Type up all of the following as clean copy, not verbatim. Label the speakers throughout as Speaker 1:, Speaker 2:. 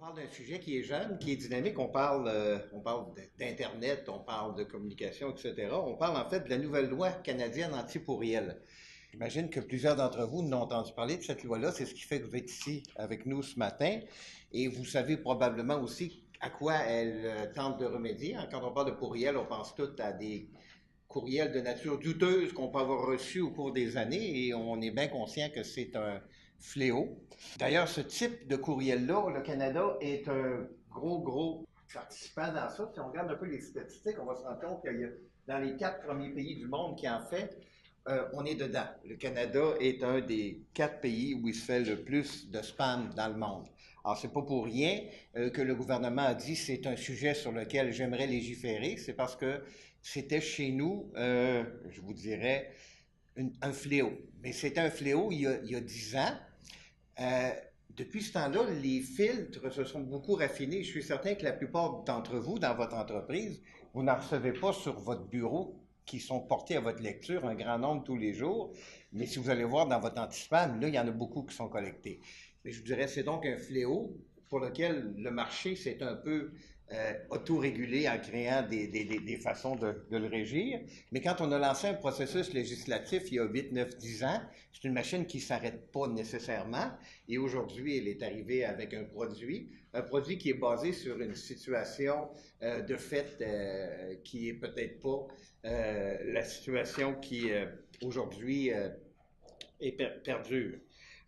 Speaker 1: parle d'un sujet qui est jeune, qui est dynamique. On parle d'Internet, on parle de communication, etc. On parle en fait de la nouvelle loi canadienne anti-pourriel. J'imagine que plusieurs d'entre vous n'ont entendu parler de cette loi-là. C'est ce qui fait que vous êtes ici avec nous ce matin. Et vous savez probablement aussi à quoi elle tente de remédier. Quand on parle de pourriel, on pense tout à des courriels de nature douteuse qu'on peut avoir reçus au cours des années et on est bien conscient que c'est un fléau. D'ailleurs, ce type de courriel-là, le Canada est un gros participant dans ça. Si on regarde un peu les statistiques, on va se rendre compte qu'il y a dans les 4 premiers pays du monde qui en fait, on est dedans. Le Canada est un des 4 pays où il se fait le plus de spam dans le monde. Alors, c'est pas pour rien que le gouvernement a dit c'est un sujet sur lequel j'aimerais légiférer. C'est parce que c'était chez nous, je vous dirais, un fléau. Mais c'était un fléau il y a 10 ans. Depuis ce temps-là, les filtres se sont beaucoup raffinés. Je suis certain que la plupart d'entre vous, dans votre entreprise, vous n'en recevez pas sur votre bureau qui sont portés à votre lecture, un grand nombre tous les jours. Mais si vous allez voir dans votre anti-spam, là, il y en a beaucoup qui sont collectés. Mais je vous dirais, c'est donc un fléau pour lequel le marché s'est un peu autorégulé en créant des façons de le régir. Mais quand on a lancé un processus législatif il y a 8, 9, 10 ans, c'est une machine qui ne s'arrête pas nécessairement. Et aujourd'hui, elle est arrivée avec un produit qui est basé sur une situation de fait qui est peut-être pas la situation qui aujourd'hui est perdure.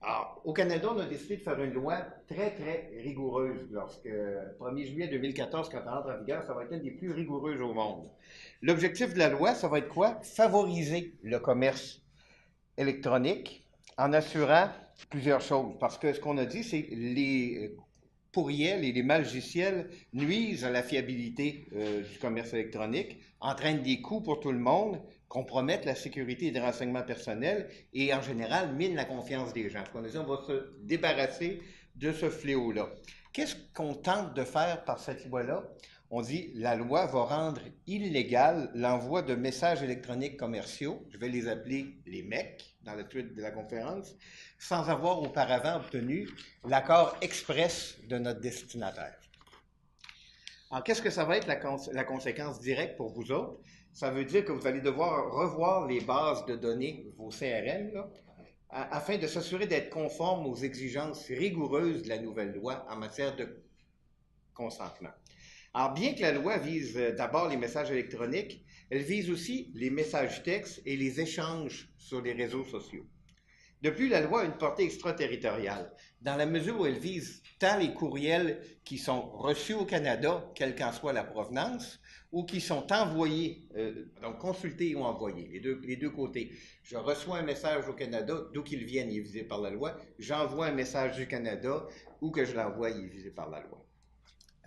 Speaker 1: Alors, au Canada, on a décidé de faire une loi très rigoureuse. Lorsque, 1er juillet 2014, quand elle entre en vigueur, ça va être une des plus rigoureuses au monde. L'objectif de la loi, ça va être quoi? Favoriser le commerce électronique en assurant plusieurs choses. Parce que ce qu'on a dit, c'est que les pourriels et les magiciels nuisent à la fiabilité du commerce électronique, entraînent des coûts pour tout le monde, compromettent la sécurité des renseignements personnels et, en général, minent la confiance des gens. On a dit, on va se débarrasser de ce fléau-là. Qu'est-ce qu'on tente de faire par cette loi-là? On dit, la loi va rendre illégal l'envoi de messages électroniques commerciaux, je vais les appeler les MEC dans le tweet de la conférence, sans avoir auparavant obtenu l'accord express de notre destinataire. Alors, qu'est-ce que ça va être la conséquence directe pour vous autres? Ça veut dire que vous allez devoir revoir les bases de données, vos CRM, là, afin de s'assurer d'être conforme aux exigences rigoureuses de la nouvelle loi en matière de consentement. Alors, bien que la loi vise d'abord les messages électroniques, elle vise aussi les messages textes et les échanges sur les réseaux sociaux. De plus, la loi a une portée extraterritoriale, dans la mesure où elle vise tant les courriels qui sont reçus au Canada, quelle qu'en soit la provenance, ou qui sont envoyés, donc consultés ou envoyés, les deux côtés. Je reçois un message au Canada, d'où qu'il vienne, il est visé par la loi. J'envoie un message du Canada, où que je l'envoie, il est visé par la loi.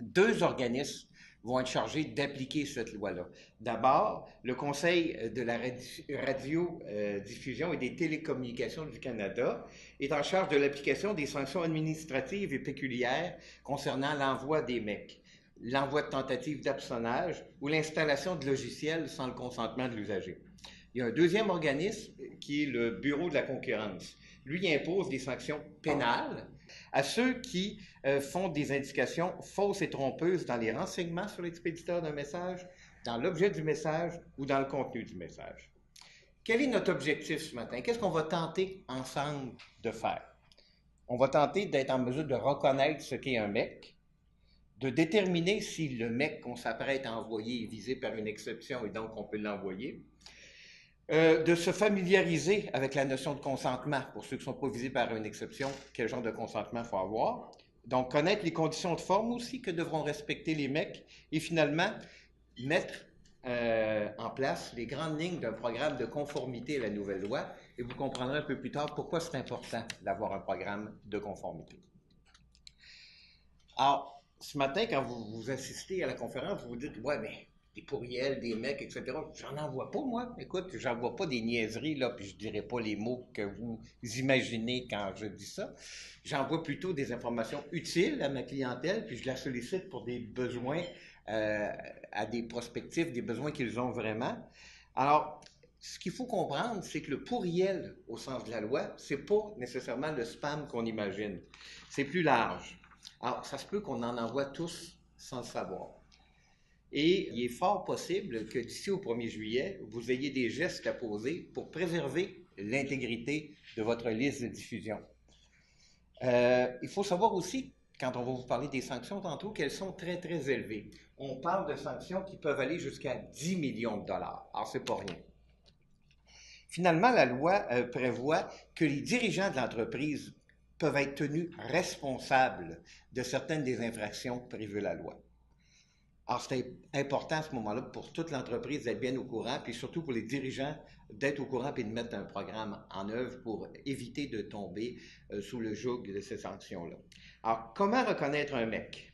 Speaker 1: 2 organismes vont être chargés d'appliquer cette loi-là. D'abord, le Conseil de la radiodiffusion et des télécommunications du Canada est en charge de l'application des sanctions administratives et pécuniaires concernant l'envoi des MEC, l'envoi de tentatives d'hameçonnage ou l'installation de logiciels sans le consentement de l'usager. Il y a un deuxième organisme qui est le Bureau de la concurrence. Lui, il impose des sanctions pénales à ceux qui font des indications fausses et trompeuses dans les renseignements sur l'expéditeur d'un message, dans l'objet du message ou dans le contenu du message. Quel est notre objectif ce matin? Qu'est-ce qu'on va tenter ensemble de faire? On va tenter d'être en mesure de reconnaître ce qu'est un MEC, de déterminer si le MEC qu'on s'apprête à envoyer est visé par une exception et donc on peut l'envoyer, de se familiariser avec la notion de consentement, pour ceux qui ne sont pas visés par une exception, quel genre de consentement il faut avoir. Donc, connaître les conditions de forme aussi que devront respecter les MEC et finalement, mettre en place les grandes lignes d'un programme de conformité à la nouvelle loi et vous comprendrez un peu plus tard pourquoi c'est important d'avoir un programme de conformité. Alors, ce matin, quand vous assistez à la conférence, vous vous dites « Ouais, mais des pourriels, des mecs, etc. » J'en envoie pas, moi. Écoute, j'envoie pas des niaiseries, là, puis je dirais pas les mots que vous imaginez quand je dis ça. J'envoie plutôt des informations utiles à ma clientèle, puis je la sollicite pour des besoins, à des prospectifs, des besoins qu'ils ont vraiment. Alors, ce qu'il faut comprendre, c'est que le pourriel, au sens de la loi, c'est pas nécessairement le spam qu'on imagine. C'est plus large. Alors, ça se peut qu'on en envoie tous sans le savoir. Et il est fort possible que d'ici au 1er juillet, vous ayez des gestes à poser pour préserver l'intégrité de votre liste de diffusion. Il faut savoir aussi, quand on va vous parler des sanctions tantôt, qu'elles sont très, très élevées. On parle de sanctions qui peuvent aller jusqu'à 10 millions de dollars. Alors, c'est pas rien. Finalement, la loi prévoit que les dirigeants de l'entreprise peuvent être tenus responsables de certaines des infractions prévues la loi. Alors, c'est important à ce moment-là pour toute l'entreprise d'être bien au courant, puis surtout pour les dirigeants d'être au courant et de mettre un programme en œuvre pour éviter de tomber sous le joug de ces sanctions-là. Alors, comment reconnaître un MEC?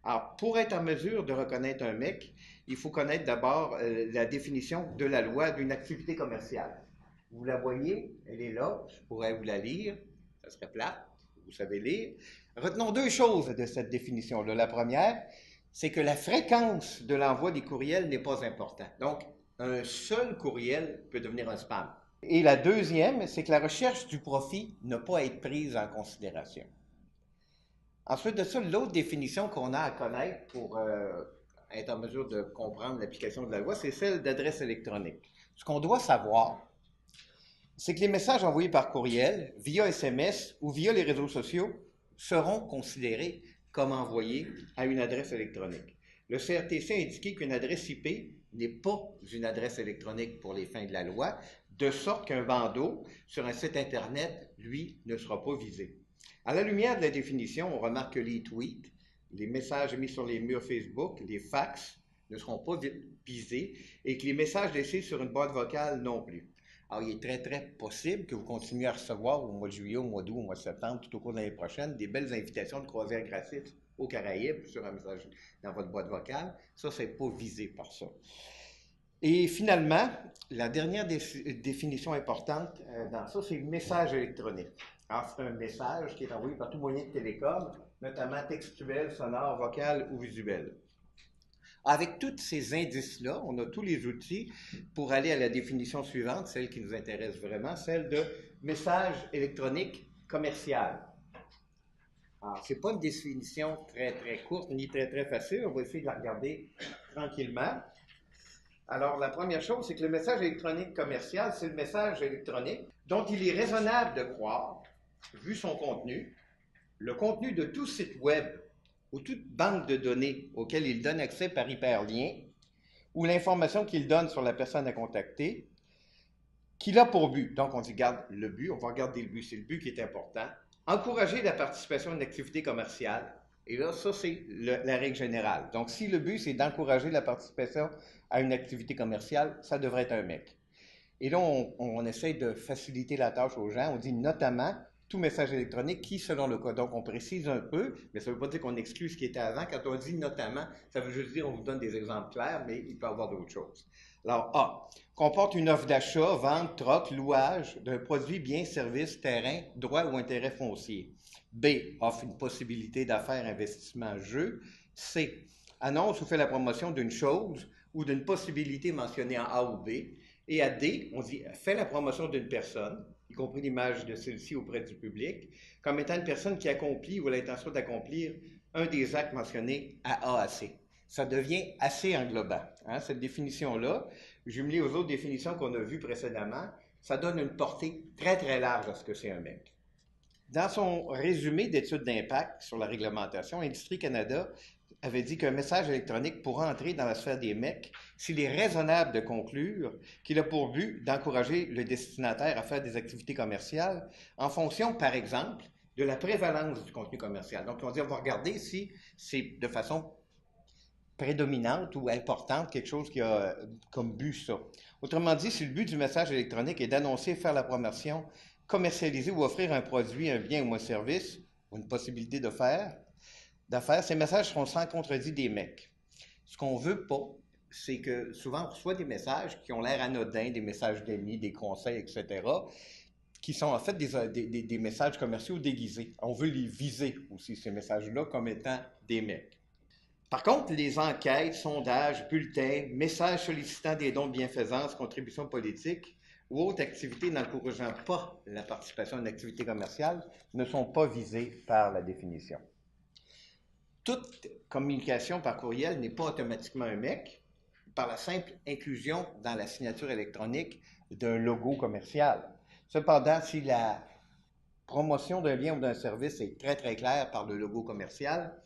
Speaker 1: Alors, pour être en mesure de reconnaître un MEC, il faut connaître d'abord la définition de la loi d'une activité commerciale. Vous la voyez, elle est là, je pourrais vous la lire, ça serait plate, vous savez lire. Retenons deux choses de cette définition-là. La première, c'est que la fréquence de l'envoi des courriels n'est pas importante. Donc, un seul courriel peut devenir un spam. Et la deuxième, c'est que la recherche du profit n'a pas à être prise en considération. Ensuite de ça, l'autre définition qu'on a à connaître pour être en mesure de comprendre l'application de la loi, c'est celle d'adresse électronique. Ce qu'on doit savoir, c'est que les messages envoyés par courriel, via SMS ou via les réseaux sociaux seront considérés comme envoyés à une adresse électronique. Le CRTC a indiqué qu'une adresse IP n'est pas une adresse électronique pour les fins de la loi, de sorte qu'un bandeau sur un site Internet, lui, ne sera pas visé. À la lumière de la définition, on remarque que les tweets, les messages mis sur les murs Facebook, les fax ne seront pas visés et que les messages laissés sur une boîte vocale non plus. Alors, il est très, très possible que vous continuiez à recevoir au mois de juillet, au mois d'août, au mois de septembre, tout au cours de l'année prochaine, des belles invitations de croisière gratuites aux Caraïbes sur un message dans votre boîte vocale. Ça, c'est pas visé par ça. Et finalement, la dernière définition importante dans ça, c'est le message électronique. Alors, c'est un message qui est envoyé par tout moyen de télécom, notamment textuel, sonore, vocal ou visuel. Avec tous ces indices-là, on a tous les outils pour aller à la définition suivante, celle qui nous intéresse vraiment, celle de message électronique commercial. Alors, ce n'est pas une définition très, très courte ni très, très facile. On va essayer de la regarder tranquillement. Alors, la première chose, c'est que le message électronique commercial, c'est le message électronique dont il est raisonnable de croire, vu son contenu, le contenu de tout site web ou toute banque de données auquel il donne accès par hyperlien, ou l'information qu'il donne sur la personne à contacter, qu'il a pour but. Donc, on dit, garde le but, on va regarder le but, c'est le but qui est important. Encourager la participation à une activité commerciale. Et là, ça, c'est la règle générale. Donc, si le but, c'est d'encourager la participation à une activité commerciale, ça devrait être un MEC. Et là, on essaie de faciliter la tâche aux gens. On dit notamment tout message électronique qui, selon le cas. Donc, on précise un peu, mais ça ne veut pas dire qu'on exclut ce qui était avant. Quand on dit notamment, ça veut juste dire qu'on vous donne des exemples clairs, mais il peut y avoir d'autres choses. Alors, A, comporte une offre d'achat, vente, troc, louage d'un produit, bien, service, terrain, droit ou intérêt foncier. B, offre une possibilité d'affaires, investissement, jeu. C, annonce ou fait la promotion d'une chose ou d'une possibilité mentionnée en A ou B. Et à D, on dit fait la promotion d'une personne, y compris l'image de celle-ci auprès du public, comme étant une personne qui accomplit ou a l'intention d'accomplir un des actes mentionnés à A à C. Ça devient assez englobant. Hein, cette définition-là, jumelée aux autres définitions qu'on a vues précédemment, ça donne une portée très, très large à ce que c'est un MEC. Dans son résumé d'études d'impact sur la réglementation, Industrie Canada avait dit qu'un message électronique pourra entrer dans la sphère des MEC s'il est raisonnable de conclure qu'il a pour but d'encourager le destinataire à faire des activités commerciales en fonction, par exemple, de la prévalence du contenu commercial. Donc, on va regarder si c'est de façon prédominante ou importante, quelque chose qui a comme but ça. Autrement dit, si le but du message électronique est d'annoncer, faire la promotion, commercialiser ou offrir un produit, un bien ou un service, ou une possibilité d'affaires, ces messages seront sans contredit des MEC. Ce qu'on ne veut pas, c'est que souvent on reçoit des messages qui ont l'air anodins, des messages d'amis, des conseils, etc., qui sont en fait des messages commerciaux déguisés. On veut les viser aussi, ces messages-là, comme étant des MEC. Par contre, les enquêtes, sondages, bulletins, messages sollicitant des dons de bienfaisance, contributions politiques ou autres activités n'encourageant pas la participation à une activité commerciale ne sont pas visés par la définition. toute communication par courriel n'est pas automatiquement un MEC par la simple inclusion dans la signature électronique d'un logo commercial. Cependant, si la promotion d'un bien ou d'un service est très, très claire par le logo commercial,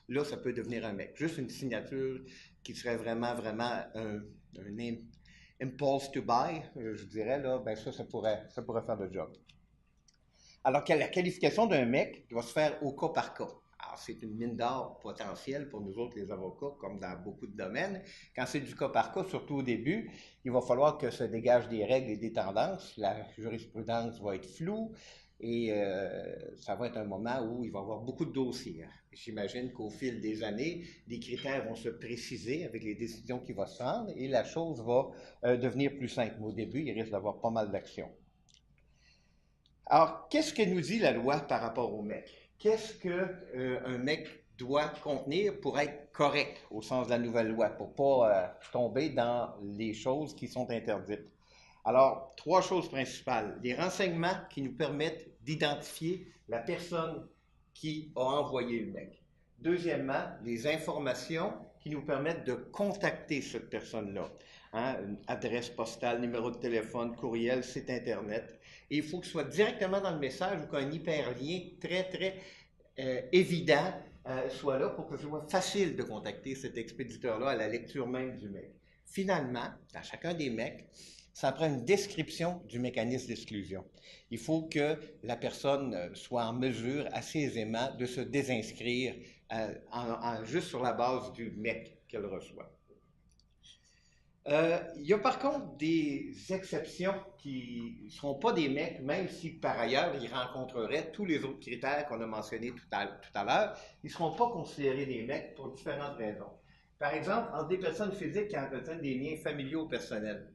Speaker 1: là, ça peut devenir un MEC. Juste une signature qui serait vraiment, vraiment un impulse to buy, je dirais, là, ben ça pourrait faire le job. Alors que la qualification d'un MEC doit se faire au cas par cas. Alors, c'est une mine d'or potentielle pour nous autres, les avocats, comme dans beaucoup de domaines. Quand c'est du cas par cas, surtout au début, il va falloir que se dégagent des règles et des tendances. La jurisprudence va être floue et ça va être un moment où il va y avoir beaucoup de dossiers. J'imagine qu'au fil des années, les critères vont se préciser avec les décisions qui vont se prendre et la chose va devenir plus simple. Mais au début, il risque d'avoir pas mal d'actions. Alors, qu'est-ce que nous dit la loi par rapport au MEC? Qu'est-ce qu'un MEC doit contenir pour être correct au sens de la nouvelle loi, pour ne pas tomber dans les choses qui sont interdites? Alors, 3 choses principales. Les renseignements qui nous permettent d'identifier la personne qui a envoyé le MEC. Deuxièmement, les informations qui nous permettent de contacter cette personne-là. Hein, une adresse postale, numéro de téléphone, courriel, site Internet. Et il faut que ce soit directement dans le message ou qu'un hyperlien très, très évident soit là pour que ce soit facile de contacter cet expéditeur-là à la lecture même du MEC. Finalement, dans chacun des MEC, ça prend une description du mécanisme d'exclusion. Il faut que la personne soit en mesure assez aisément de se désinscrire juste sur la base du MEC qu'elle reçoit. Il y a par contre des exceptions qui ne seront pas des MEC, même si par ailleurs ils rencontreraient tous les autres critères qu'on a mentionnés tout à l'heure. Ils ne seront pas considérés des MEC pour différentes raisons. Par exemple, entre des personnes physiques qui entretiennent des liens familiaux ou personnels.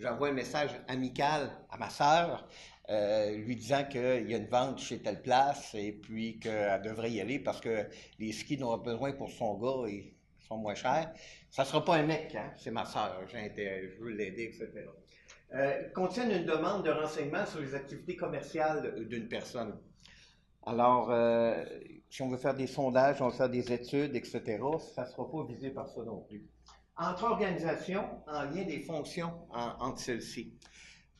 Speaker 1: J'envoie un message amical à ma sœur, lui disant qu'il y a une vente chez telle place et puis qu'elle devrait y aller parce que les skis dont elle a besoin pour son gars sont moins chers. Ça ne sera pas un mec, hein? C'est ma sœur, je veux l'aider, etc. Contiennent une demande de renseignement sur les activités commerciales d'une personne. Alors, si on veut faire des sondages, on veut faire des études, etc., ça ne sera pas visé par ça non plus. Entre organisations, en lien des fonctions entre celles-ci.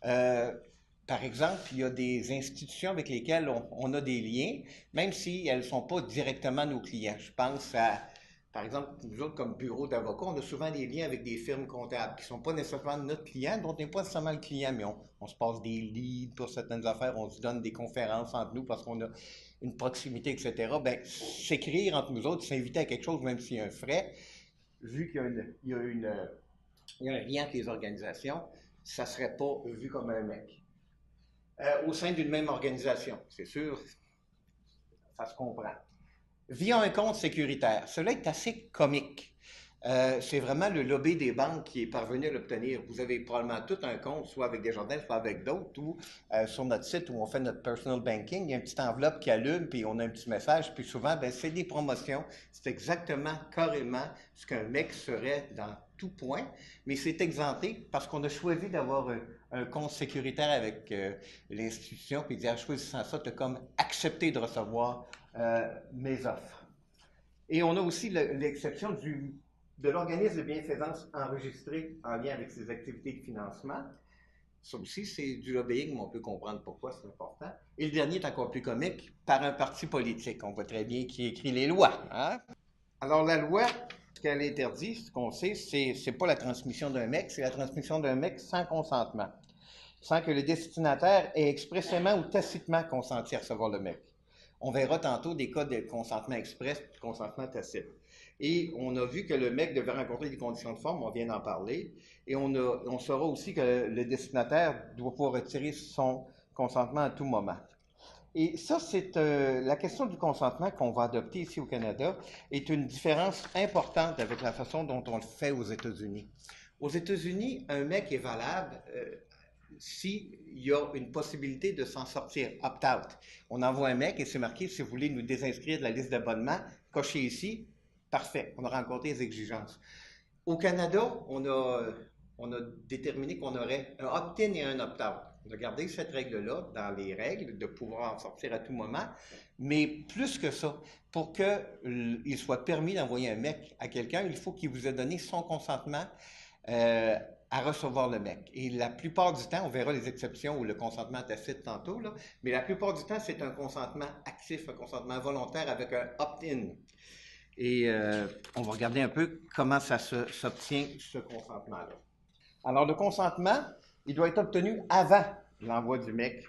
Speaker 1: Par exemple, il y a des institutions avec lesquelles on a des liens, même si elles ne sont pas directement nos clients. Je pense à, par exemple, nous autres, comme bureau d'avocats, on a souvent des liens avec des firmes comptables qui ne sont pas nécessairement notre client, dont on n'est pas nécessairement le client, mais on se passe des leads pour certaines affaires, on se donne des conférences entre nous parce qu'on a une proximité, etc. Bien, s'écrire entre nous autres, s'inviter à quelque chose, même s'il y a un frais, vu qu'il y a un lien avec les organisations, ça ne serait pas vu comme un mec. Au sein d'une même organisation, c'est sûr, ça se comprend. Via un compte sécuritaire, cela est assez comique. C'est vraiment le lobby des banques qui est parvenu à l'obtenir. Vous avez probablement tout un compte, soit avec Desjardins, soit avec d'autres, ou sur notre site où on fait notre personal banking, il y a une petite enveloppe qui allume, puis on a un petit message, puis souvent, ben, c'est des promotions. C'est exactement, carrément, ce qu'un mec serait dans tout point, mais c'est exempté parce qu'on a choisi d'avoir un compte sécuritaire avec l'institution, puis dire, choisissant ça, tu as comme accepté de recevoir mes offres. Et on a aussi l'exception de l'organisme de bienfaisance enregistré en lien avec ses activités de financement. Ça aussi, c'est du lobbying, mais on peut comprendre pourquoi c'est important. Et le dernier est encore plus comique, par un parti politique. On voit très bien qui écrit les lois. Hein? Alors, la loi, ce qu'elle interdit, ce qu'on sait, c'est pas la transmission d'un MEC, c'est la transmission d'un MEC sans consentement, sans que le destinataire ait expressément ou tacitement consenti à recevoir le MEC. On verra tantôt des cas de consentement express et de consentement tacite. Et on a vu que le MEC devait rencontrer des conditions de forme, on vient d'en parler, et on saura aussi que le destinataire doit pouvoir retirer son consentement à tout moment. Et ça, c'est la question du consentement qu'on va adopter ici au Canada est une différence importante avec la façon dont on le fait aux États-Unis. Aux États-Unis, un MEC est valable s'il y a une possibilité de s'en sortir, opt-out. On envoie un MEC et c'est marqué, si vous voulez nous désinscrire de la liste d'abonnement, cochez ici, parfait, on a rencontré les exigences. Au Canada, on a déterminé qu'on aurait un opt-in et un opt-out. On a gardé cette règle-là dans les règles, de pouvoir en sortir à tout moment, mais plus que ça, pour qu'il soit permis d'envoyer un mec à quelqu'un, il faut qu'il vous ait donné son consentement euh, à recevoir le mec. Et la plupart du temps, on verra les exceptions où le consentement tacite tantôt, là, mais la plupart du temps, c'est un consentement actif, un consentement volontaire avec un opt-in. Et on va regarder un peu comment ça s'obtient, ce consentement-là. Alors, le consentement, il doit être obtenu avant l'envoi du mec.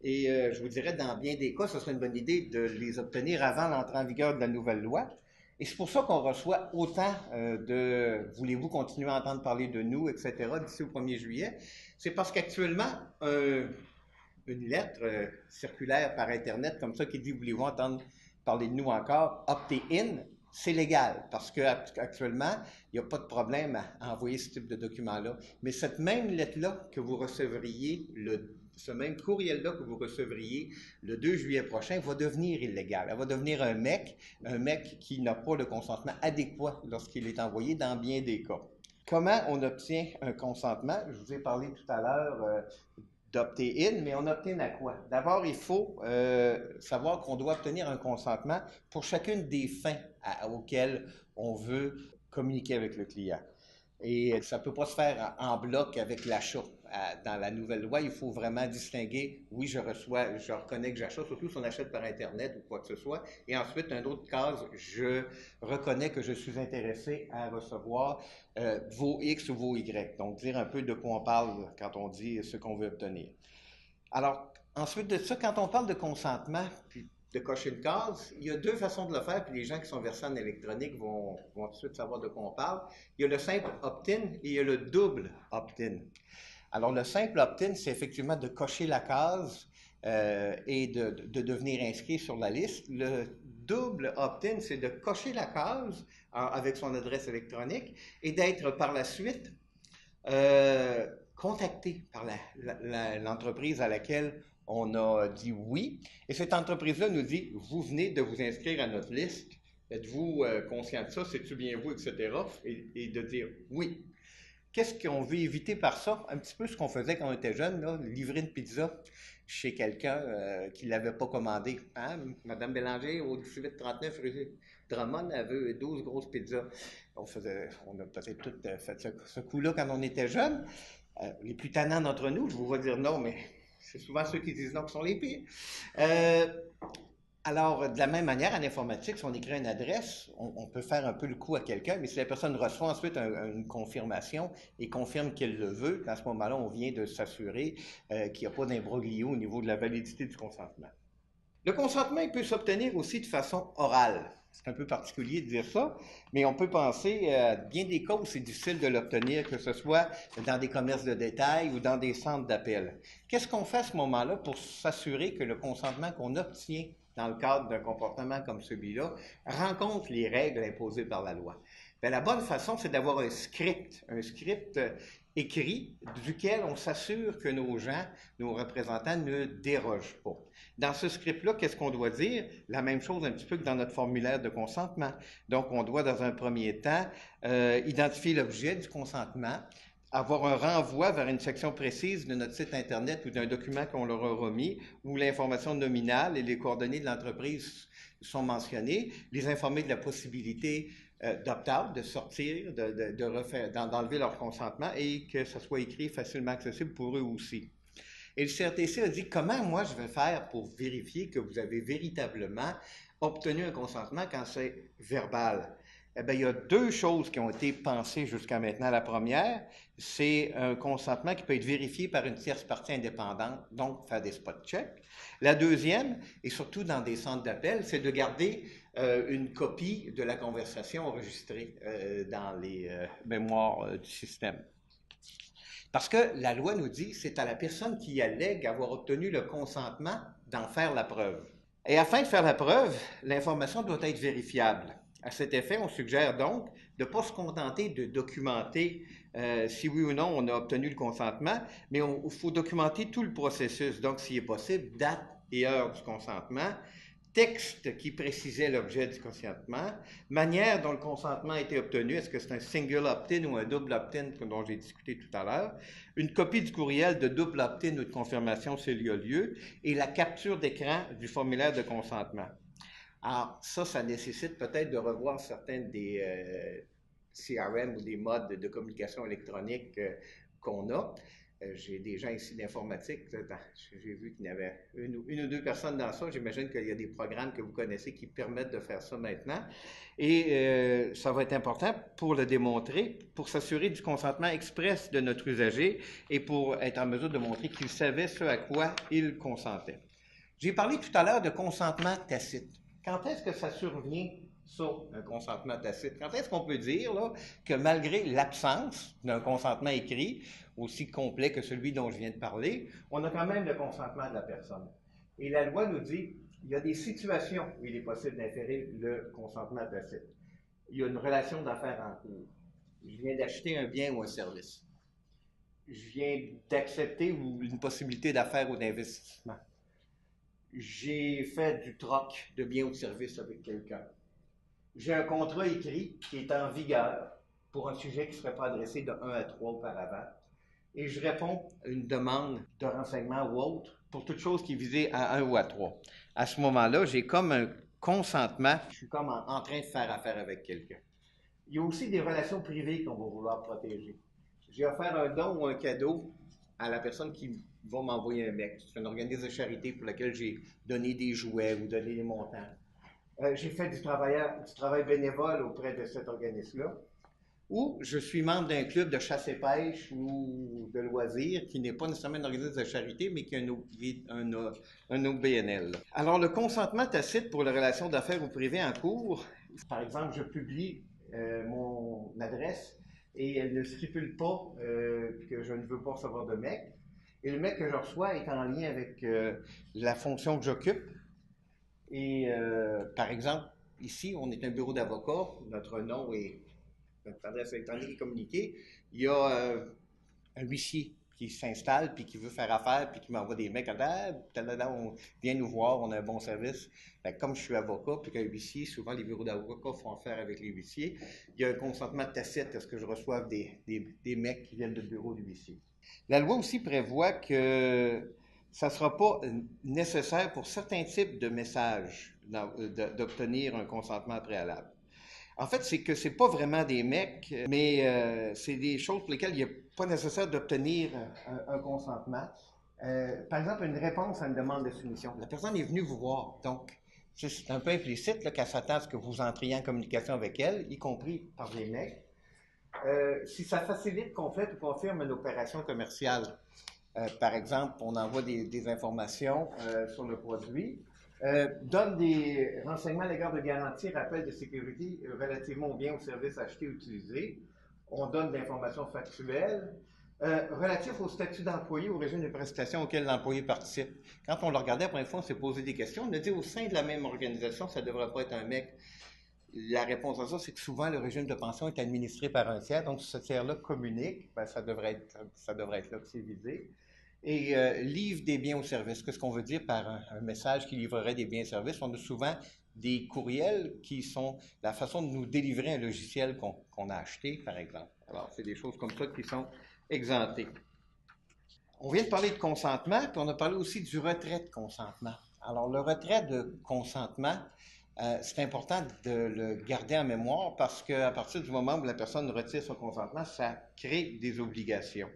Speaker 1: Et je vous dirais, dans bien des cas, ce serait une bonne idée de les obtenir avant l'entrée en vigueur de la nouvelle loi. Et c'est pour ça qu'on reçoit autant de voulez-vous continuer à entendre parler de nous, etc., d'ici au 1er juillet. C'est parce qu'actuellement, une lettre circulaire par Internet comme ça qui dit voulez-vous entendre parler de nous encore, opt-in, c'est légal parce qu'actuellement, il n'y a pas de problème à envoyer ce type de document-là. Mais cette même lettre-là que vous recevriez, ce même courriel-là que vous recevriez le 2 juillet prochain va devenir illégal. Elle va devenir un mec qui n'a pas le consentement adéquat lorsqu'il est envoyé dans bien des cas. Comment on obtient un consentement? Je vous ai parlé tout à l'heure d'opt-in, mais on opt-in à quoi? D'abord, il faut savoir qu'on doit obtenir un consentement pour chacune des fins auxquelles on veut communiquer avec le client. Et ça ne peut pas se faire en bloc avec l'achat. Dans la nouvelle loi, il faut vraiment distinguer, oui, je reconnais que j'achète, surtout si on achète par Internet ou quoi que ce soit. Et ensuite, un autre cas, je reconnais que je suis intéressé à recevoir vos X ou vos Y. Donc, dire un peu de quoi on parle quand on dit ce qu'on veut obtenir. Alors, ensuite de ça, quand on parle de consentement, puis de cocher une case, il y a deux façons de le faire, puis les gens qui sont versés en électronique vont tout de suite savoir de quoi on parle. Il y a le simple opt-in et il y a le double opt-in. Alors, le simple opt-in, c'est effectivement de cocher la case et de devenir inscrit sur la liste. Le double opt-in, c'est de cocher la case avec son adresse électronique et d'être par la suite contacté par l'entreprise à laquelle on a dit oui. Et cette entreprise-là nous dit, vous venez de vous inscrire à notre liste, êtes-vous conscient de ça, c'est-tu bien vous, etc. Et de dire oui. Qu'est-ce qu'on veut éviter par ça? Un petit peu ce qu'on faisait quand on était jeune, là, livrer une pizza chez quelqu'un qui ne l'avait pas commandé. Hein? Madame Bélanger, au 1839 rue Drummond, avait 12 grosses pizzas. On a peut-être tous fait ce coup-là quand on était jeune. Les plus tannants d'entre nous, je vous vais dire non, mais c'est souvent ceux qui disent non qui sont les pires. Alors, de la même manière, en informatique, si on écrit une adresse, on peut faire un peu le coup à quelqu'un, mais si la personne reçoit ensuite une confirmation et confirme qu'elle le veut, à ce moment-là, on vient de s'assurer qu'il n'y a pas d'imbroglio au niveau de la validité du consentement. Le consentement, il peut s'obtenir aussi de façon orale. C'est un peu particulier de dire ça, mais on peut penser à bien des cas où c'est difficile de l'obtenir, que ce soit dans des commerces de détail ou dans des centres d'appel. Qu'est-ce qu'on fait à ce moment-là pour s'assurer que le consentement qu'on obtient dans le cadre d'un comportement comme celui-là rencontre les règles imposées par la loi? Bien, la bonne façon, c'est d'avoir un script écrit duquel on s'assure que nos gens, nos représentants ne dérogent pas. Dans ce script-là, qu'est-ce qu'on doit dire? La même chose un petit peu que dans notre formulaire de consentement. Donc, on doit, dans un premier temps, identifier l'objet du consentement, avoir un renvoi vers une section précise de notre site Internet ou d'un document qu'on leur a remis, où l'information nominale et les coordonnées de l'entreprise sont mentionnées, les informer de la possibilité d'opt-out, de sortir, d'enlever leur consentement et que ça soit écrit facilement accessible pour eux aussi. Et le CRTC a dit comment moi je vais faire pour vérifier que vous avez véritablement obtenu un consentement quand c'est verbal. Eh bien, il y a deux choses qui ont été pensées jusqu'à maintenant. La première, c'est un consentement qui peut être vérifié par une tierce partie indépendante, donc faire des spot checks. La deuxième, et surtout dans des centres d'appel, c'est de garder une copie de la conversation enregistrée dans les mémoires du système. Parce que la loi nous dit que c'est à la personne qui allègue avoir obtenu le consentement d'en faire la preuve. Et afin de faire la preuve, l'information doit être vérifiable. À cet effet, on suggère donc de ne pas se contenter de documenter si oui ou non on a obtenu le consentement, mais il faut documenter tout le processus. Donc, s'il est possible, date et heure du consentement, texte qui précisait l'objet du consentement, manière dont le consentement a été obtenu, est-ce que c'est un single opt-in ou un double opt-in dont j'ai discuté tout à l'heure, une copie du courriel de double opt-in ou de confirmation s'il y a lieu, et la capture d'écran du formulaire de consentement. Alors, ça nécessite peut-être de revoir certains des CRM ou des modes de communication électronique qu'on a. J'ai des gens ici d'informatique. J'ai vu qu'il y avait une ou deux personnes dans ça. J'imagine qu'il y a des programmes que vous connaissez qui permettent de faire ça maintenant. Et ça va être important pour le démontrer, pour s'assurer du consentement express de notre usager et pour être en mesure de montrer qu'il savait ce à quoi il consentait. J'ai parlé tout à l'heure de consentement tacite. Quand est-ce que ça survient, ça, un consentement tacite? Quand est-ce qu'on peut dire là, que malgré l'absence d'un consentement écrit, aussi complet que celui dont je viens de parler, on a quand même le consentement de la personne? Et la loi nous dit qu'il y a des situations où il est possible d'inférer le consentement tacite. Il y a une relation d'affaires en cours. Je viens d'acheter un bien ou un service. Je viens d'accepter une possibilité d'affaires ou d'investissement. J'ai fait du troc de biens ou de services avec quelqu'un. J'ai un contrat écrit qui est en vigueur pour un sujet qui ne serait pas adressé de 1 à 3 auparavant. Et je réponds à une demande de renseignement ou autre pour toute chose qui est visée à 1 ou à 3. À ce moment-là, j'ai comme un consentement. Je suis comme en train de faire affaire avec quelqu'un. Il y a aussi des relations privées qu'on va vouloir protéger. J'ai offert un don ou un cadeau à la personne qui va m'envoyer un mec. C'est un organisme de charité pour lequel j'ai donné des jouets ou donné des montants. J'ai fait du travail bénévole auprès de cet organisme-là. Ou je suis membre d'un club de chasse et pêche ou de loisirs qui n'est pas nécessairement un organisme de charité, mais qui est un OBNL. Alors, le consentement tacite pour les relations d'affaires ou privées en cours, par exemple, je publie mon adresse et elle ne stipule pas que je ne veux pas recevoir de mec. Et le mec que je reçois est en lien avec la fonction que j'occupe. Et par exemple, ici, on est un bureau d'avocat, notre nom et notre adresse électronique est communiquée. Il y a un huissier qui s'installe puis qui veut faire affaire puis qui m'envoie des mecs on vient nous voir, on a un bon service. Fait que comme je suis avocat puis qu'un huissier, souvent les bureaux d'avocats font affaire avec les huissiers, il y a un consentement tacite à ce que je reçoive des mecs qui viennent du bureau du huissier. La loi aussi prévoit que ça ne sera pas nécessaire pour certains types de messages d'obtenir un consentement préalable. En fait, c'est que c'est pas vraiment des mecs, mais c'est des choses pour lesquelles il n'est pas nécessaire d'obtenir un consentement. Par exemple, une réponse à une demande de soumission. La personne est venue vous voir, donc c'est un peu implicite qu'elle s'attend à ce que vous entriez en communication avec elle, y compris par des mecs. Si ça facilite, complète ou confirme une opération commerciale, par exemple, on envoie des informations sur le produit, donne des renseignements à l'égard de garantie, rappel de sécurité relativement aux biens ou services achetés ou utilisés. On donne de l'information factuelle. Relatif au statut d'employé, au régime de prestations auquel l'employé participe. Quand on le regardait la première fois, on s'est posé des questions. On a dit au sein de la même organisation, ça ne devrait pas être un mec. La réponse à ça, c'est que souvent, le régime de pension est administré par un tiers. Donc, si ce tiers-là communique, ben, ça devrait être là que c'est visé. Et livre des biens ou services. Qu'est-ce qu'on veut dire par un message qui livrerait des biens et services? On a souvent des courriels qui sont la façon de nous délivrer un logiciel qu'on a acheté, par exemple. Alors, c'est des choses comme ça qui sont exemptées. On vient de parler de consentement, puis on a parlé aussi du retrait de consentement. Alors, le retrait de consentement, c'est important de le garder en mémoire parce qu'à partir du moment où la personne retire son consentement, ça crée des obligations.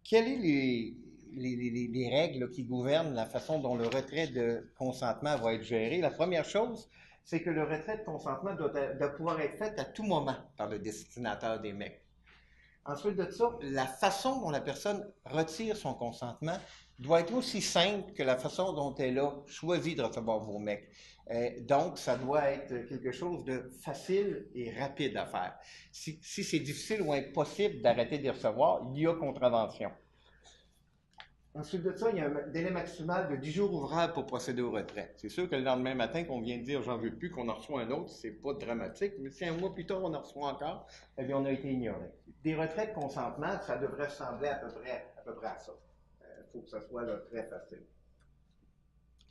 Speaker 1: Quelles sont les règles qui gouvernent la façon dont le retrait de consentement va être géré? La première chose, c'est que le retrait de consentement doit pouvoir être fait à tout moment par le destinataire des mecs. Ensuite de ça, la façon dont la personne retire son consentement doit être aussi simple que la façon dont elle a choisi de recevoir vos mecs. Donc, ça doit être quelque chose de facile et rapide à faire. Si c'est difficile ou impossible d'arrêter de les recevoir, il y a contravention. Ensuite de ça, il y a un délai maximal de 10 jours ouvrables pour procéder au retrait. C'est sûr que le lendemain matin, qu'on vient de dire « j'en veux plus » qu'on en reçoit un autre, c'est pas dramatique, mais si un mois plus tard, on en reçoit encore, eh bien, on a été ignoré. Des retraits de consentement, ça devrait ressembler à peu près à ça. Il faut que ça soit là, très facile.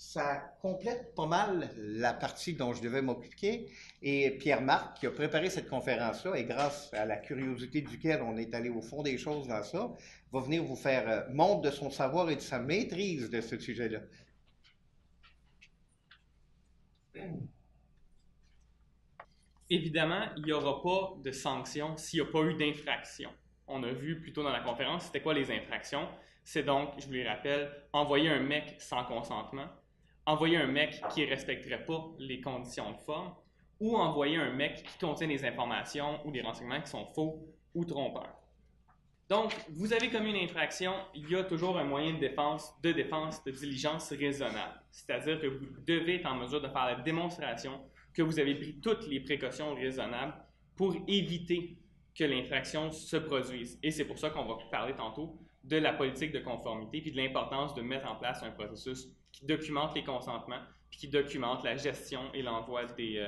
Speaker 1: Ça complète pas mal la partie dont je devais m'occuper. Et Pierre-Marc, qui a préparé cette conférence-là, et grâce à la curiosité duquel on est allé au fond des choses dans ça, va venir vous faire montre de son savoir et de sa maîtrise de ce sujet-là.
Speaker 2: Évidemment, il n'y aura pas de sanctions s'il n'y a pas eu d'infraction. On a vu plus tôt dans la conférence, c'était quoi les infractions? C'est donc, je vous les rappelle, envoyer un mec sans consentement, envoyer un mec qui ne respecterait pas les conditions de forme, ou envoyer un mec qui contient des informations ou des renseignements qui sont faux ou trompeurs. Donc, vous avez commis une infraction, il y a toujours un moyen de défense, de diligence raisonnable. C'est-à-dire que vous devez être en mesure de faire la démonstration que vous avez pris toutes les précautions raisonnables pour éviter que l'infraction se produise. Et c'est pour ça qu'on va parler tantôt de la politique de conformité puis de l'importance de mettre en place un processus qui documente les consentements puis qui documente la gestion et l'envoi des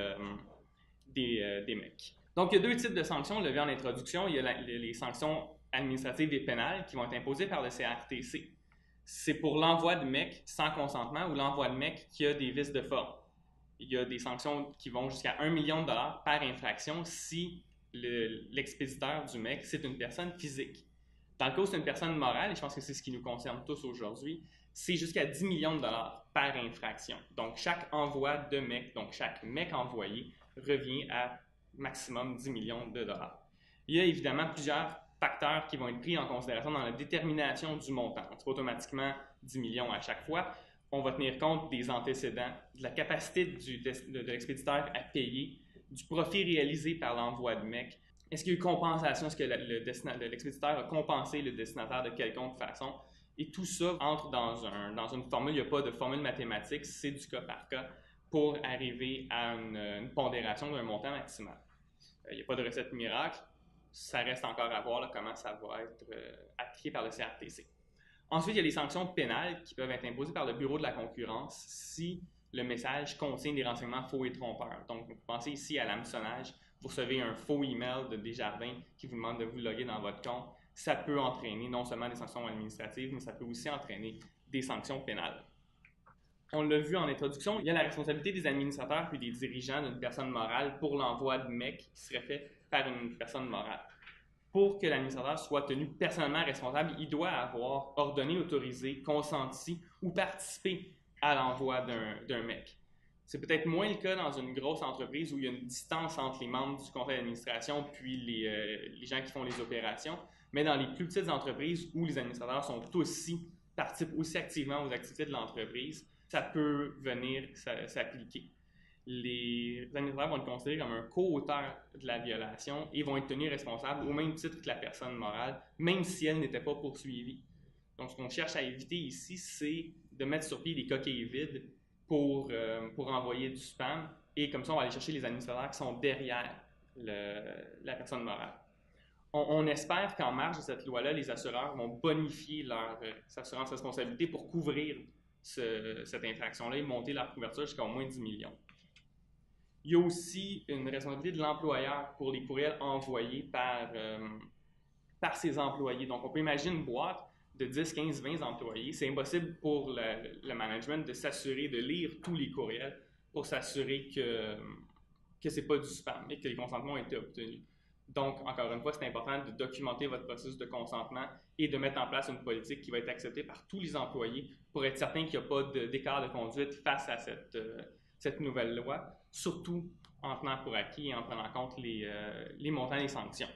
Speaker 2: mecs. Donc, il y a deux types de sanctions levées en introduction. Il y a les sanctions administratives et pénales qui vont être imposées par le CRTC. C'est pour l'envoi de mecs sans consentement ou l'envoi de mecs qui a des vices de forme. Il y a des sanctions qui vont jusqu'à 1 million de dollars par infraction si l'expéditeur du mec, c'est une personne physique. Dans le cas où c'est une personne morale, et je pense que c'est ce qui nous concerne tous aujourd'hui, c'est jusqu'à 10 millions de dollars par infraction. Donc, chaque envoi de mec, donc chaque mec envoyé, revient à maximum 10 millions de dollars. Il y a évidemment plusieurs facteurs qui vont être pris en considération dans la détermination du montant. C'est pas automatiquement 10 millions à chaque fois. On va tenir compte des antécédents, de la capacité de l'expéditeur à payer, du profit réalisé par l'envoi de mec. Est-ce qu'il y a eu compensation? Est-ce que l'expéditeur a compensé le destinataire de quelconque façon? Et tout ça entre dans une formule. Il n'y a pas de formule mathématique, c'est du cas par cas pour arriver à une pondération d'un montant maximal. Il n'y a pas de recette miracle. Ça reste encore à voir là, comment ça va être appliqué par le CRTC. Ensuite, il y a les sanctions pénales qui peuvent être imposées par le Bureau de la concurrence si le message contient des renseignements faux et trompeurs. Donc, vous pensez ici à l'hameçonnage. Vous recevez un faux email de Desjardins qui vous demande de vous loguer dans votre compte. Ça peut entraîner non seulement des sanctions administratives, mais ça peut aussi entraîner des sanctions pénales. On l'a vu en introduction, il y a la responsabilité des administrateurs puis des dirigeants d'une personne morale pour l'envoi de mec qui serait fait par une personne morale. Pour que l'administrateur soit tenu personnellement responsable, il doit avoir ordonné, autorisé, consenti ou participé à l'envoi d'un mec. C'est peut-être moins le cas dans une grosse entreprise où il y a une distance entre les membres du conseil d'administration puis les gens qui font les opérations, mais dans les plus petites entreprises où les administrateurs participent aussi activement aux activités de l'entreprise, ça peut venir s'appliquer. Les administrateurs vont être considérés comme un co-auteur de la violation et vont être tenus responsables au même titre que la personne morale, même si elle n'était pas poursuivie. Donc, ce qu'on cherche à éviter ici, c'est de mettre sur pied des coquilles vides pour envoyer du spam, et comme ça, on va aller chercher les administrateurs qui sont derrière la personne morale. On espère qu'en marge de cette loi-là, les assureurs vont bonifier leur assurance responsabilité pour couvrir cette infraction-là et monter leur couverture jusqu'à au moins 10 millions. Il y a aussi une responsabilité de l'employeur pour les courriels envoyés par ses employés. Donc, on peut imaginer une boîte de 10, 15, 20 employés. C'est impossible pour le management de s'assurer de lire tous les courriels pour s'assurer que ce n'est pas du spam et que les consentements ont été obtenus. Donc, encore une fois, c'est important de documenter votre processus de consentement et de mettre en place une politique qui va être acceptée par tous les employés pour être certain qu'il n'y a pas d'écart de conduite face à cette nouvelle loi, surtout en tenant pour acquis et en prenant en compte les montants des sanctions.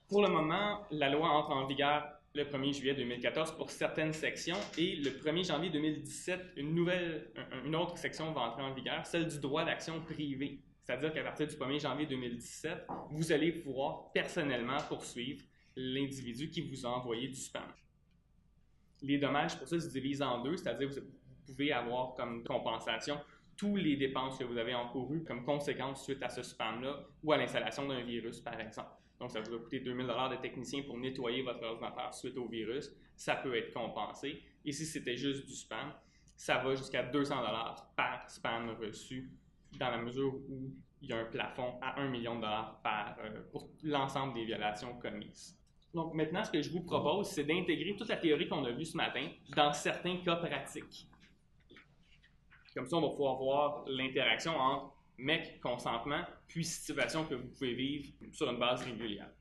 Speaker 2: Pour le moment, la loi entre en vigueur le 1er juillet 2014 pour certaines sections et le 1er janvier 2017, une autre section va entrer en vigueur, celle du droit d'action privée. C'est-à-dire qu'à partir du 1er janvier 2017, vous allez pouvoir personnellement poursuivre l'individu qui vous a envoyé du spam. Les dommages pour ça se divisent en deux, c'est-à-dire que vous pouvez avoir comme compensation toutes les dépenses que vous avez encourues comme conséquence suite à ce spam-là ou à l'installation d'un virus, par exemple. Donc, ça vous a coûté 2 000 $ de technicien pour nettoyer votre ordinateur suite au virus. Ça peut être compensé. Et si c'était juste du spam, ça va jusqu'à 200 $ par spam reçu dans la mesure où il y a un plafond à 1 million de dollars pour l'ensemble des violations commises. Donc maintenant, ce que je vous propose, c'est d'intégrer toute la théorie qu'on a vue ce matin dans certains cas pratiques. Comme ça, on va pouvoir voir l'interaction entre mec, consentement, puis situation que vous pouvez vivre sur une base régulière.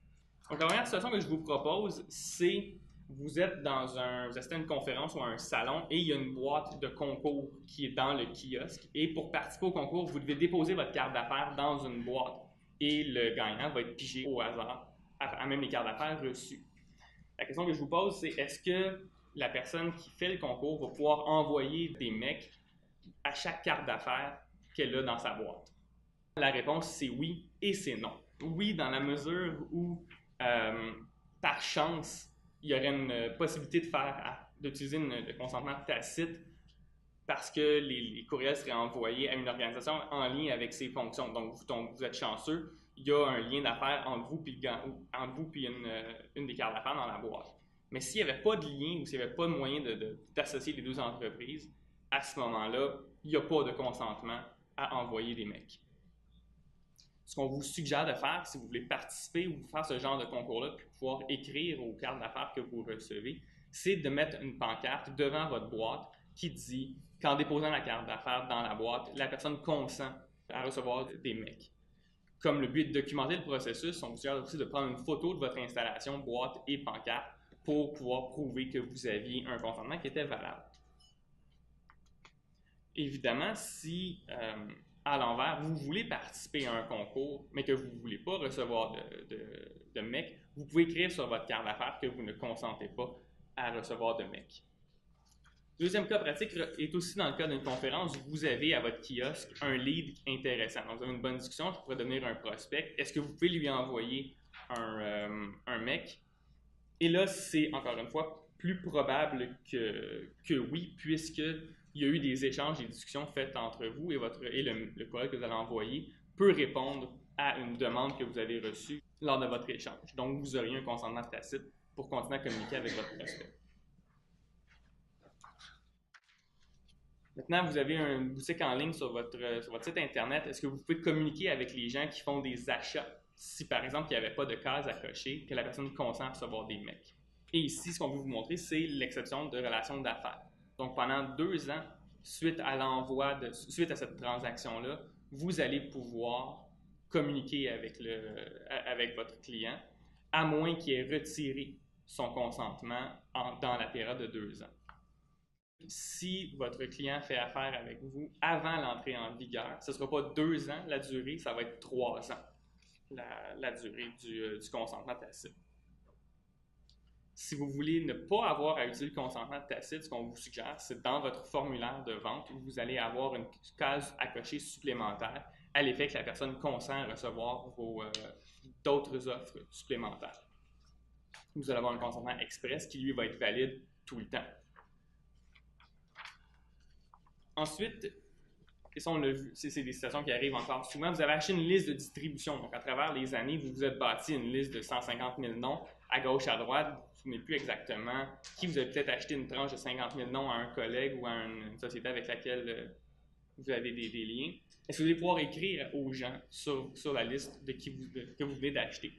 Speaker 2: Donc, la première situation que je vous propose, c'est vous êtes vous assistez à une conférence ou à un salon et il y a une boîte de concours qui est dans le kiosque. Et pour participer au concours, vous devez déposer votre carte d'affaires dans une boîte et le gagnant va être pigé au hasard à même les cartes d'affaires reçues. La question que je vous pose, c'est est-ce que la personne qui fait le concours va pouvoir envoyer des mecs à chaque carte d'affaires qu'elle a dans sa boîte? La réponse, c'est oui et c'est non. Oui, dans la mesure où, par chance, il y aurait une possibilité d'utiliser le consentement tacite parce que les courriels seraient envoyés à une organisation en lien avec ses fonctions. Donc, vous êtes chanceux, il y a un lien d'affaires entre vous et une des cartes d'affaires dans la boîte. Mais s'il n'y avait pas de lien ou s'il n'y avait pas de moyen d'associer les deux entreprises, à ce moment-là, il n'y a pas de consentement à envoyer des mecs. Ce qu'on vous suggère de faire, si vous voulez participer ou faire ce genre de concours-là, puis pouvoir écrire aux cartes d'affaires que vous recevez, c'est de mettre une pancarte devant votre boîte qui dit qu'en déposant la carte d'affaires dans la boîte, la personne consent à recevoir des mecs. Comme le but est de documenter le processus, on vous suggère aussi de prendre une photo de votre installation, boîte et pancarte pour pouvoir prouver que vous aviez un consentement qui était valable. Évidemment, si à l'envers, vous voulez participer à un concours, mais que vous ne voulez pas recevoir de mecs, vous pouvez écrire sur votre carte d'affaires que vous ne consentez pas à recevoir de mecs. Deuxième cas pratique est aussi dans le cas d'une conférence, vous avez à votre kiosque un lead intéressant. Donc, vous avez une bonne discussion qui pourrait devenir un prospect. Est-ce que vous pouvez lui envoyer un mec? Et là, c'est encore une fois plus probable que oui, puisqu'il y a eu des échanges, des discussions faites entre vous et le courriel que vous allez envoyer peut répondre à une demande que vous avez reçue lors de votre échange. Donc, vous auriez un consentement tacite pour continuer à communiquer avec votre prospect. Maintenant, vous avez une boutique en ligne sur votre site Internet. Est-ce que vous pouvez communiquer avec les gens qui font des achats si, par exemple, il n'y avait pas de case à cocher, que la personne consent à recevoir des mecs? Et ici, ce qu'on veut vous montrer, c'est l'exception de relation d'affaires. Donc, pendant 2 ans, suite à cette transaction-là, vous allez pouvoir communiquer avec votre client, à moins qu'il ait retiré son consentement dans la période de 2 ans. Si votre client fait affaire avec vous avant l'entrée en vigueur, ce ne sera pas 2 ans la durée, ça va être 3 ans la durée du consentement tacite. Si vous voulez ne pas avoir à utiliser le consentement tacite, ce qu'on vous suggère, c'est dans votre formulaire de vente où vous allez avoir une case à cocher supplémentaire à l'effet que la personne consent à recevoir d'autres offres supplémentaires. Vous allez avoir un consentement express qui, lui, va être valide tout le temps. Ensuite, et ça on l'a vu, c'est des situations qui arrivent encore souvent, vous avez acheté une liste de distribution. Donc, à travers les années, vous vous êtes bâti une liste de 150 000 noms à gauche, à droite. Vous ne vous souvenez plus exactement qui vous avez peut-être acheté une tranche de 50 000 noms à un collègue ou à une société avec laquelle vous avez des liens. Est-ce que vous allez pouvoir écrire aux gens sur la liste que vous venez d'acheter?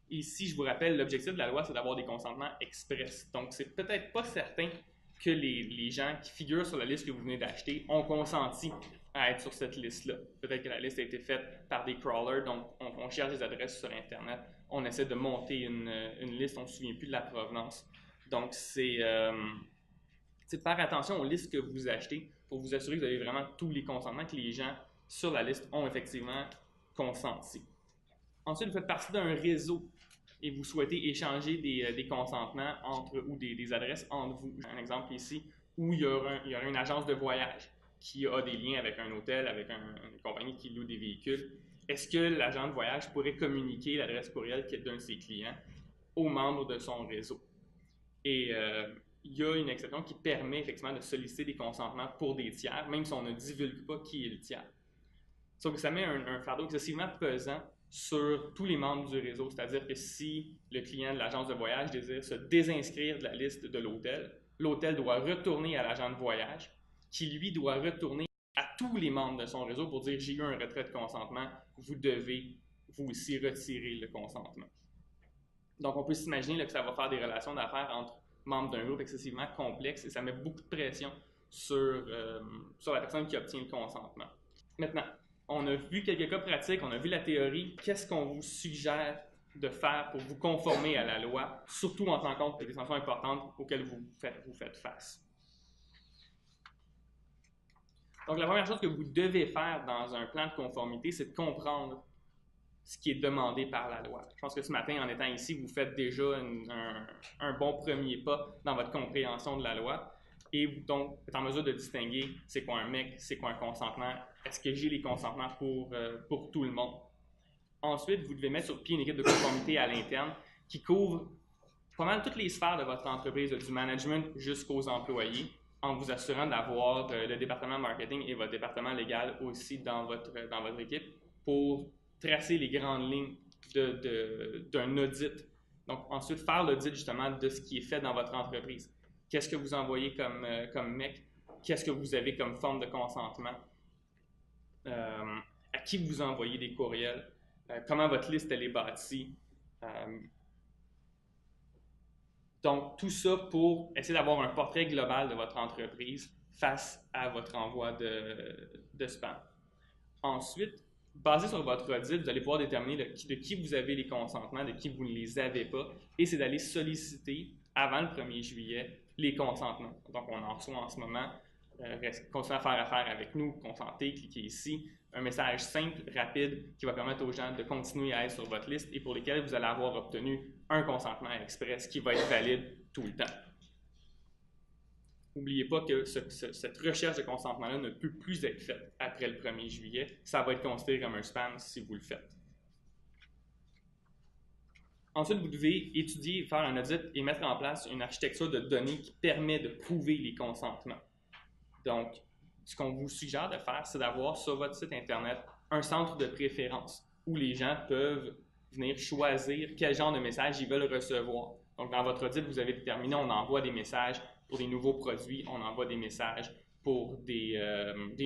Speaker 2: Ici, je vous rappelle, l'objectif de la loi, c'est d'avoir des consentements express. Donc, c'est peut-être pas certain que les gens qui figurent sur la liste que vous venez d'acheter ont consenti à être sur cette liste-là. Peut-être que la liste a été faite par des crawlers, donc on cherche des adresses sur Internet, on essaie de monter une liste, on ne se souvient plus de la provenance. Donc, c'est faire attention aux listes que vous achetez pour vous assurer que vous avez vraiment tous les consentements que les gens sur la liste ont effectivement consenti. Ensuite, vous faites partie d'un réseau et vous souhaitez échanger des consentements ou des adresses entre vous. J'ai un exemple ici où il y aura une agence de voyage qui a des liens avec un hôtel, avec une compagnie qui loue des véhicules. Est-ce que l'agent de voyage pourrait communiquer l'adresse courriel d'un de ses clients aux membres de son réseau? Et il y a une exception qui permet effectivement de solliciter des consentements pour des tiers, même si on ne divulgue pas qui est le tiers. Sauf que ça met un fardeau excessivement pesant sur tous les membres du réseau. C'est-à-dire que si le client de l'agence de voyage désire se désinscrire de la liste de l'hôtel, l'hôtel doit retourner à l'agent de voyage, qui lui doit retourner à tous les membres de son réseau pour dire « j'ai eu un retrait de consentement, vous devez vous aussi retirer le consentement ». Donc, on peut s'imaginer que ça va faire des relations d'affaires entre membres d'un groupe excessivement complexe et ça met beaucoup de pression sur la personne qui obtient le consentement. Maintenant, on a vu quelques cas pratiques, on a vu la théorie. Qu'est-ce qu'on vous suggère de faire pour vous conformer à la loi, surtout en tenant compte des sanctions importantes auxquelles vous faites face? Donc, la première chose que vous devez faire dans un plan de conformité, c'est de comprendre ce qui est demandé par la loi. Je pense que ce matin, en étant ici, vous faites déjà un bon premier pas dans votre compréhension de la loi et donc êtes en mesure de distinguer c'est quoi un MEC, c'est quoi un consentement, est-ce que j'ai les consentements pour tout le monde. Ensuite, vous devez mettre sur pied une équipe de conformité à l'interne qui couvre pas mal toutes les sphères de votre entreprise, du management jusqu'aux employés, en vous assurant d'avoir le département marketing et votre département légal aussi dans votre équipe pour tracer les grandes lignes d'un audit. Donc, ensuite, faire l'audit justement de ce qui est fait dans votre entreprise. Qu'est-ce que vous envoyez comme MEC? Qu'est-ce que vous avez comme forme de consentement? À qui vous envoyez des courriels? Comment votre liste elle est bâtie? Donc, tout ça pour essayer d'avoir un portrait global de votre entreprise face à votre envoi de spam. Ensuite, basé sur votre audit, vous allez pouvoir déterminer de qui vous avez les consentements, de qui vous ne les avez pas, et c'est d'aller solliciter, avant le 1er juillet, les consentements. Donc, on en reçoit en ce moment. Continuez à faire affaire avec nous, consentez, cliquez ici. Un message simple, rapide, qui va permettre aux gens de continuer à être sur votre liste et pour lesquels vous allez avoir obtenu un consentement express qui va être valide tout le temps. N'oubliez pas que cette recherche de consentement-là ne peut plus être faite après le 1er juillet. Ça va être considéré comme un spam si vous le faites. Ensuite, vous devez étudier, faire un audit et mettre en place une architecture de données qui permet de prouver les consentements. Donc, ce qu'on vous suggère de faire, c'est d'avoir sur votre site Internet un centre de préférence où les gens peuvent venir choisir quel genre de message ils veulent recevoir. Donc, dans votre audit, vous avez déterminé, on envoie des messages pour des nouveaux produits, on envoie des messages pour des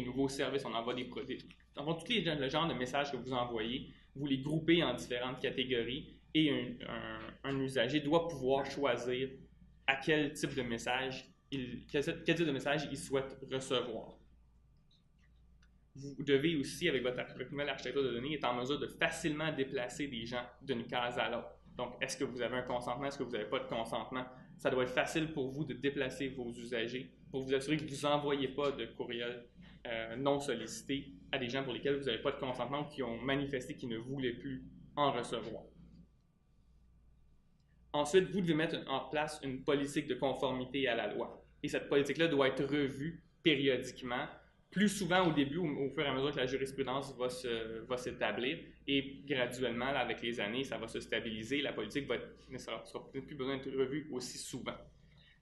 Speaker 2: nouveaux services, on envoie des produits. Donc, tous le genre de messages que vous envoyez, vous les groupez en différentes catégories et un usager doit pouvoir choisir à quel type de message il souhaite recevoir. Vous devez aussi, avec votre nouvelle architecture de données, être en mesure de facilement déplacer des gens d'une case à l'autre. Donc, est-ce que vous avez un consentement? Est-ce que vous n'avez pas de consentement? Ça doit être facile pour vous de déplacer vos usagers pour vous assurer que vous n'envoyez pas de courriel non sollicité à des gens pour lesquels vous n'avez pas de consentement ou qui ont manifesté qu'ils ne voulaient plus en recevoir. Ensuite, vous devez mettre en place une politique de conformité à la loi. Et cette politique-là doit être revue périodiquement, plus souvent au début, au fur et à mesure que la jurisprudence va s'établir. Et graduellement, là, avec les années, ça va se stabiliser. La politique ne sera plus besoin d'être revue aussi souvent.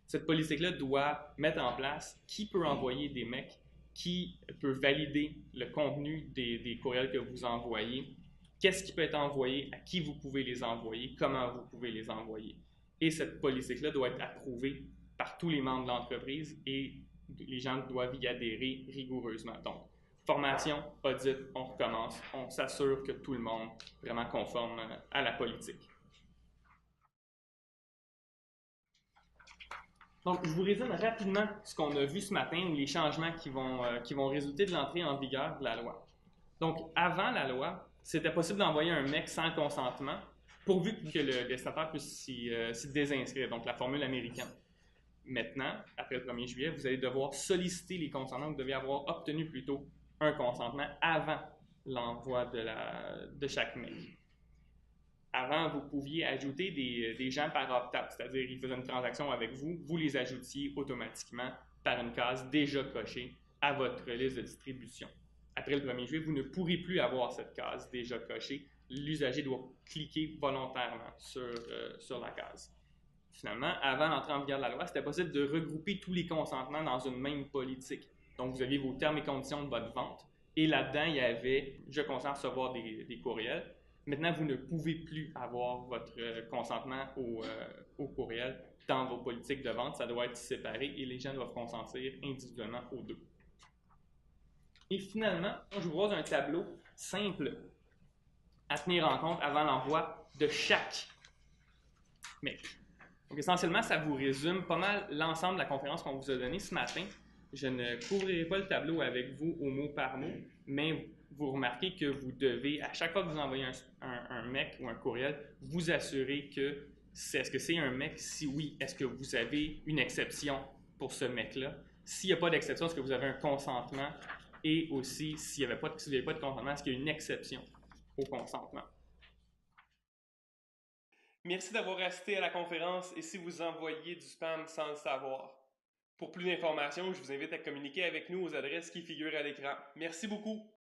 Speaker 2: Cette politique-là doit mettre en place qui peut envoyer des MEC, qui peut valider le contenu des courriels que vous envoyez, qu'est-ce qui peut être envoyé, à qui vous pouvez les envoyer, comment vous pouvez les envoyer. Et cette politique-là doit être approuvée par tous les membres de l'entreprise et les gens doivent y adhérer rigoureusement. Donc, formation, audit, on recommence, on s'assure que tout le monde est vraiment conforme à la politique. Donc, je vous résume rapidement ce qu'on a vu ce matin ou les changements qui vont résulter de l'entrée en vigueur de la loi. Donc, avant la loi, c'était possible d'envoyer un MEC sans consentement, pourvu que le destinataire puisse s'y désinscrire, donc la formule américaine. Maintenant, après le 1er juillet, vous allez devoir solliciter les consentements, vous devez avoir obtenu plutôt un consentement avant l'envoi de chaque MEC. Avant, vous pouviez ajouter des gens par opt-out, c'est-à-dire qu'ils faisaient une transaction avec vous, vous les ajoutiez automatiquement par une case déjà cochée à votre liste de distribution. Après le 1er juillet, vous ne pourrez plus avoir cette case déjà cochée. L'usager doit cliquer volontairement sur la case. Finalement, avant l'entrée en vigueur de la loi, c'était possible de regrouper tous les consentements dans une même politique. Donc, vous aviez vos termes et conditions de votre vente et là-dedans, il y avait « Je consens à recevoir des courriels ». Maintenant, vous ne pouvez plus avoir votre consentement au courriel dans vos politiques de vente. Ça doit être séparé et les gens doivent consentir individuellement aux deux. Et finalement, je vous propose un tableau simple à tenir en compte avant l'envoi de chaque MEC. Donc, essentiellement, ça vous résume pas mal l'ensemble de la conférence qu'on vous a donnée ce matin. je ne couvrirai pas le tableau avec vous au mot par mot, mais vous remarquez que vous devez, à chaque fois que vous envoyez un mec ou un courriel, vous assurer que est-ce que c'est un mec? Si oui, est-ce que vous avez une exception pour ce mec-là? S'il n'y a pas d'exception, est-ce que vous avez un consentement? Et aussi, s'il n'y avait pas de consentement, est-ce qu'il y a une exception au consentement? Merci d'avoir assisté à la conférence et si vous envoyez du spam sans le savoir. Pour plus d'informations, je vous invite à communiquer avec nous aux adresses qui figurent à l'écran. Merci beaucoup!